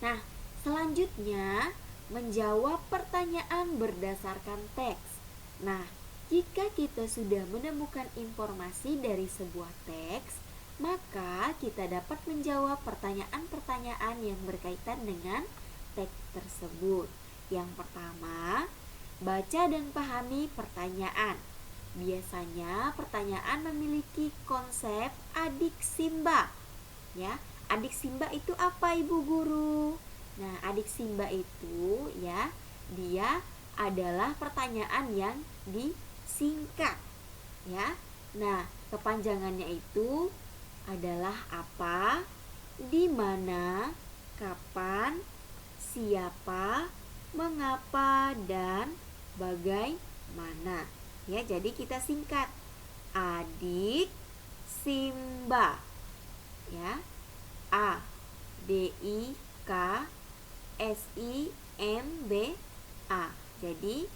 Nah, selanjutnya menjawab pertanyaan berdasarkan teks. Nah, jika kita sudah menemukan informasi dari sebuah teks, maka kita dapat menjawab pertanyaan-pertanyaan yang berkaitan dengan teks tersebut. Yang pertama, baca dan pahami pertanyaan. Biasanya pertanyaan memiliki konsep adik simba. Ya, adik simba itu apa Ibu Guru? Nah, adik simba itu ya, dia adalah pertanyaan yang disingkat. Ya. Nah, kepanjangannya itu adalah apa, di mana, kapan, siapa, mengapa, dan bagaimana. Ya, jadi kita singkat. Adik Simba. Ya. A D I K S I M B A. Jadi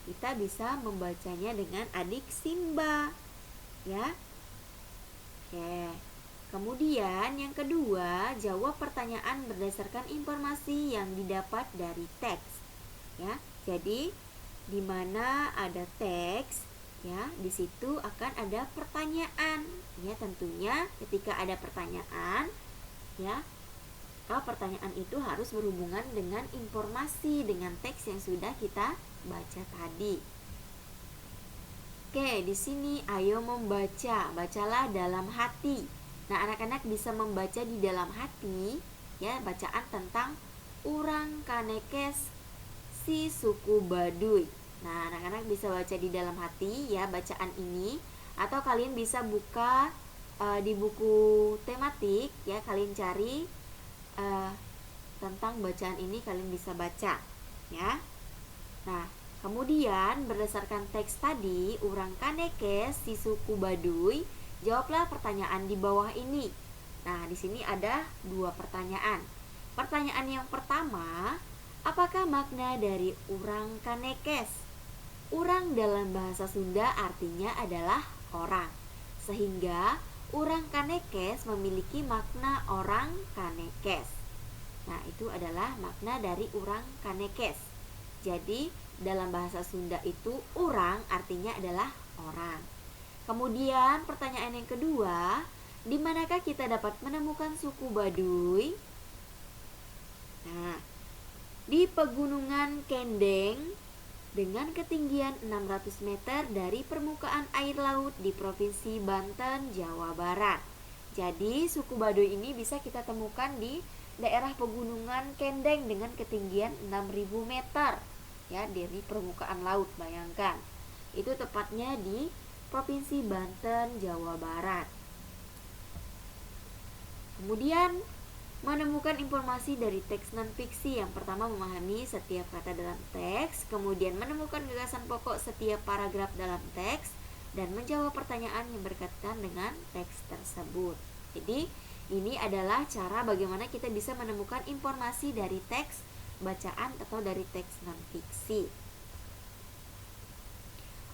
kita bisa membacanya dengan adik Simba. Ya. Oke. Kemudian yang kedua, jawab pertanyaan berdasarkan informasi yang didapat dari teks. Ya. Jadi di mana ada teks, ya, di situ akan ada pertanyaan. Ya, tentunya ketika ada pertanyaan, ya, pertanyaan itu harus berhubungan dengan informasi, dengan teks yang sudah kita baca tadi. Oke, di sini ayo membaca. Bacalah dalam hati. Nah, anak-anak bisa membaca di dalam hati, ya, bacaan tentang Urang Kanekes si suku Baduy. Nah, anak-anak bisa baca di dalam hati ya bacaan ini, atau kalian bisa buka di buku tematik ya, kalian cari tentang bacaan ini, kalian bisa baca ya. Nah, kemudian berdasarkan teks tadi, Urang Kanekes si suku Baduy, jawablah pertanyaan di bawah ini. Nah, di sini ada dua pertanyaan. Pertanyaan yang pertama, apakah makna dari Urang Kanekes? Urang dalam bahasa Sunda artinya adalah orang, sehingga Urang Kanekes memiliki makna orang Kanekes. Nah, itu adalah makna dari Urang Kanekes. Jadi, dalam bahasa Sunda itu urang artinya adalah orang. Kemudian pertanyaan yang kedua, di manakah kita dapat menemukan suku Baduy? Nah, di Pegunungan Kendeng dengan ketinggian 600 meter dari permukaan air laut di Provinsi Banten, Jawa Barat. Jadi, suku Baduy ini bisa kita temukan di daerah Pegunungan Kendeng dengan ketinggian 6.000 meter. Ya, dari permukaan laut, bayangkan. Itu tepatnya di Provinsi Banten, Jawa Barat. Kemudian menemukan informasi dari teks non-fiksi. Yang pertama, memahami setiap kata dalam teks, kemudian menemukan gagasan pokok setiap paragraf dalam teks, dan menjawab pertanyaan yang berkaitan dengan teks tersebut. Jadi, ini adalah cara bagaimana kita bisa menemukan informasi dari teks bacaan atau dari teks non-fiksi.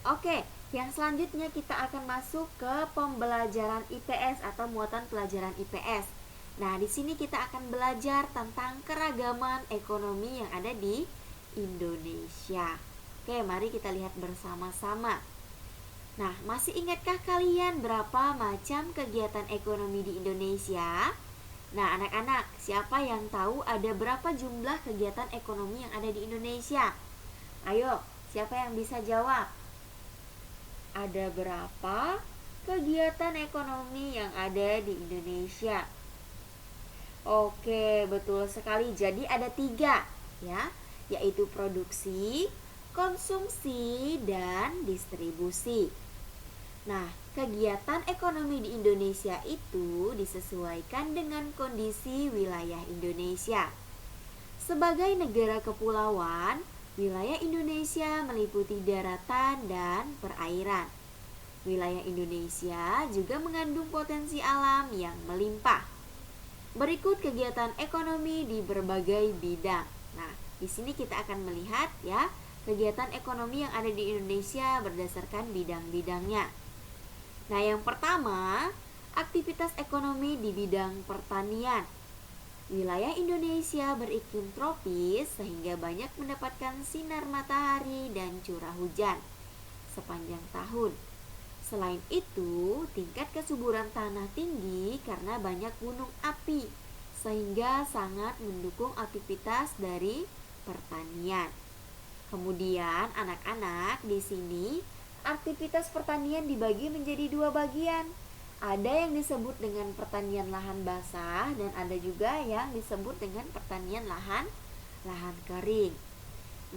Oke, yang selanjutnya kita akan masuk ke pembelajaran IPS atau muatan pelajaran IPS. Nah, di sini kita akan belajar tentang keragaman ekonomi yang ada di Indonesia. Oke, mari kita lihat bersama-sama. Nah, masih ingatkah kalian berapa macam kegiatan ekonomi di Indonesia? Nah, anak-anak, siapa yang tahu ada berapa jumlah kegiatan ekonomi yang ada di Indonesia? Ayo, siapa yang bisa jawab? Ada berapa kegiatan ekonomi yang ada di Indonesia? Oke, betul sekali. Jadi ada 3 ya, yaitu produksi, konsumsi, dan distribusi. Nah, kegiatan ekonomi di Indonesia itu disesuaikan dengan kondisi wilayah Indonesia. Sebagai negara kepulauan, wilayah Indonesia meliputi daratan dan perairan. Wilayah Indonesia juga mengandung potensi alam yang melimpah. Berikut kegiatan ekonomi di berbagai bidang. Nah, di sini kita akan melihat ya, kegiatan ekonomi yang ada di Indonesia berdasarkan bidang-bidangnya. Nah, yang pertama, aktivitas ekonomi di bidang pertanian. Wilayah Indonesia beriklim tropis sehingga banyak mendapatkan sinar matahari dan curah hujan sepanjang tahun. Selain itu, tingkat kesuburan tanah tinggi karena banyak gunung api, sehingga sangat mendukung aktivitas dari pertanian. Kemudian, anak-anak di sini aktivitas pertanian dibagi menjadi dua bagian. Ada yang disebut dengan pertanian lahan basah dan ada juga yang disebut dengan pertanian lahan kering.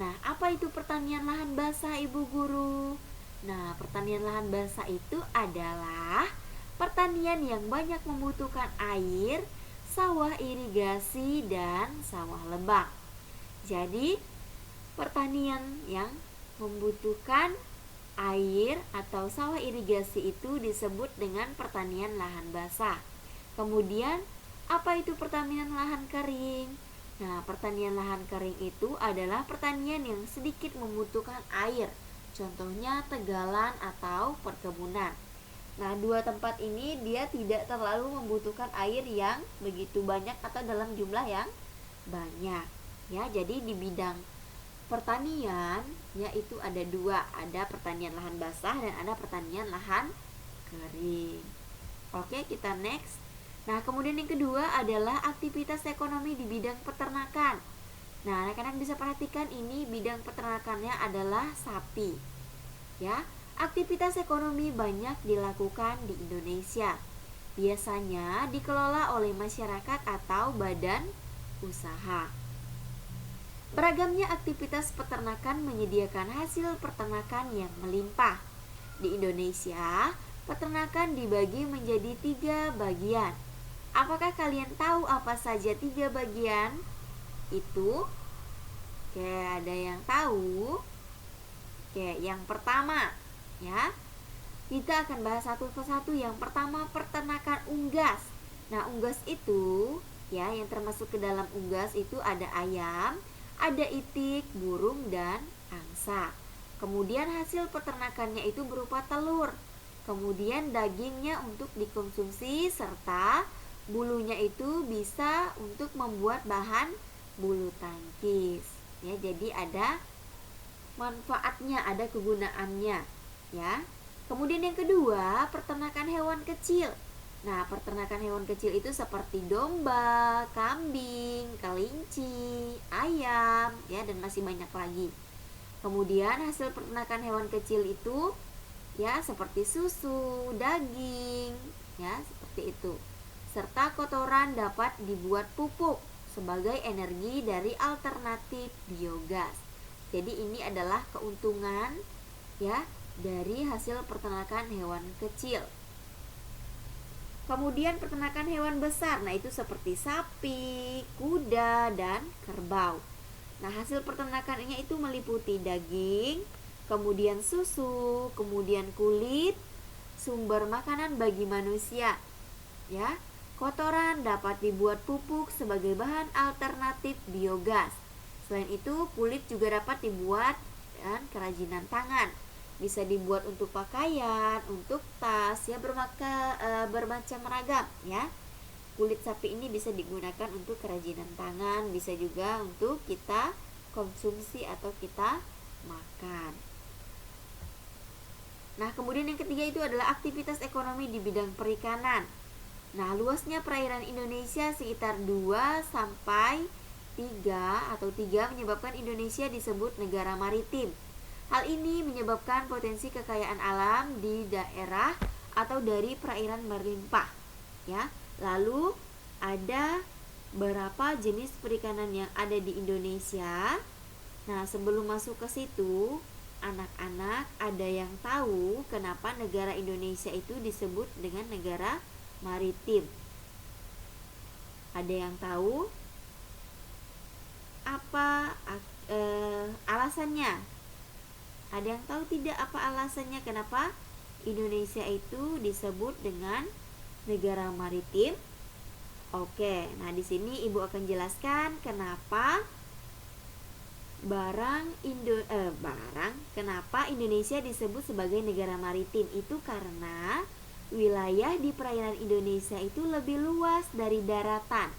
Nah, apa itu pertanian lahan basah, Ibu Guru? Nah, pertanian lahan basah itu adalah pertanian yang banyak membutuhkan air, sawah irigasi, dan sawah lebak. Jadi, pertanian yang membutuhkan air atau sawah irigasi itu disebut dengan pertanian lahan basah. Kemudian, apa itu pertanian lahan kering? Nah, pertanian lahan kering itu adalah pertanian yang sedikit membutuhkan air. Contohnya tegalan atau perkebunan. Nah, dua tempat ini dia tidak terlalu membutuhkan air yang begitu banyak atau dalam jumlah yang banyak. Ya, jadi di bidang pertanian yaitu ada dua, ada pertanian lahan basah dan ada pertanian lahan kering. Oke, kita next. Nah, kemudian yang kedua adalah aktivitas ekonomi di bidang peternakan. Nah, anak-anak bisa perhatikan ini bidang peternakannya adalah sapi. Ya, aktivitas ekonomi banyak dilakukan di Indonesia. Biasanya dikelola oleh masyarakat atau badan usaha. Beragamnya aktivitas peternakan menyediakan hasil peternakan yang melimpah. Di Indonesia, peternakan dibagi menjadi 3 bagian. Apakah kalian tahu apa saja 3 bagian itu? Oke, ada yang tahu? Oke, yang pertama, ya. Kita akan bahas satu persatu. Yang pertama, peternakan unggas. Nah, unggas itu, ya, yang termasuk ke dalam unggas itu ada ayam, ada itik, burung, dan angsa. Kemudian hasil peternakannya itu berupa telur. Kemudian dagingnya untuk dikonsumsi serta bulunya itu bisa untuk membuat bahan bulu tangkis. Ya, jadi ada manfaatnya, ada kegunaannya, ya. Kemudian yang kedua, peternakan hewan kecil. Nah, peternakan hewan kecil itu seperti domba, kambing, kelinci, ayam, ya, dan masih banyak lagi. Kemudian hasil peternakan hewan kecil itu, ya, seperti susu, daging, ya, seperti itu. Serta kotoran dapat dibuat pupuk sebagai energi dari alternatif biogas. Jadi ini adalah keuntungan, ya, dari hasil peternakan hewan kecil. Kemudian peternakan hewan besar, nah itu seperti sapi, kuda, dan kerbau. Nah, hasil peternakannya itu meliputi daging, kemudian susu, kemudian kulit, sumber makanan bagi manusia. Ya, kotoran dapat dibuat pupuk sebagai bahan alternatif biogas. Selain itu, kulit juga dapat dibuat dan kerajinan tangan. Bisa dibuat untuk pakaian, untuk tas, ya, bermacam ragam, ya. Kulit sapi ini bisa digunakan untuk kerajinan tangan, bisa juga untuk kita konsumsi atau kita makan. Nah, kemudian yang ketiga itu adalah aktivitas ekonomi di bidang perikanan. Nah, luasnya perairan Indonesia sekitar 2 sampai 3 menyebabkan Indonesia disebut negara maritim. Hal ini menyebabkan potensi kekayaan alam di daerah atau dari perairan berlimpah, ya. Lalu ada berapa jenis perikanan yang ada di Indonesia. Nah, sebelum masuk ke situ, anak-anak ada yang tahu kenapa negara Indonesia itu disebut dengan negara maritim? Ada yang tahu apa alasannya? Ada yang tahu tidak apa alasannya kenapa Indonesia itu disebut dengan negara maritim? Oke, nah di sini Ibu akan jelaskan kenapa kenapa Indonesia disebut sebagai negara maritim. Itu karena wilayah di perairan Indonesia itu lebih luas dari daratan.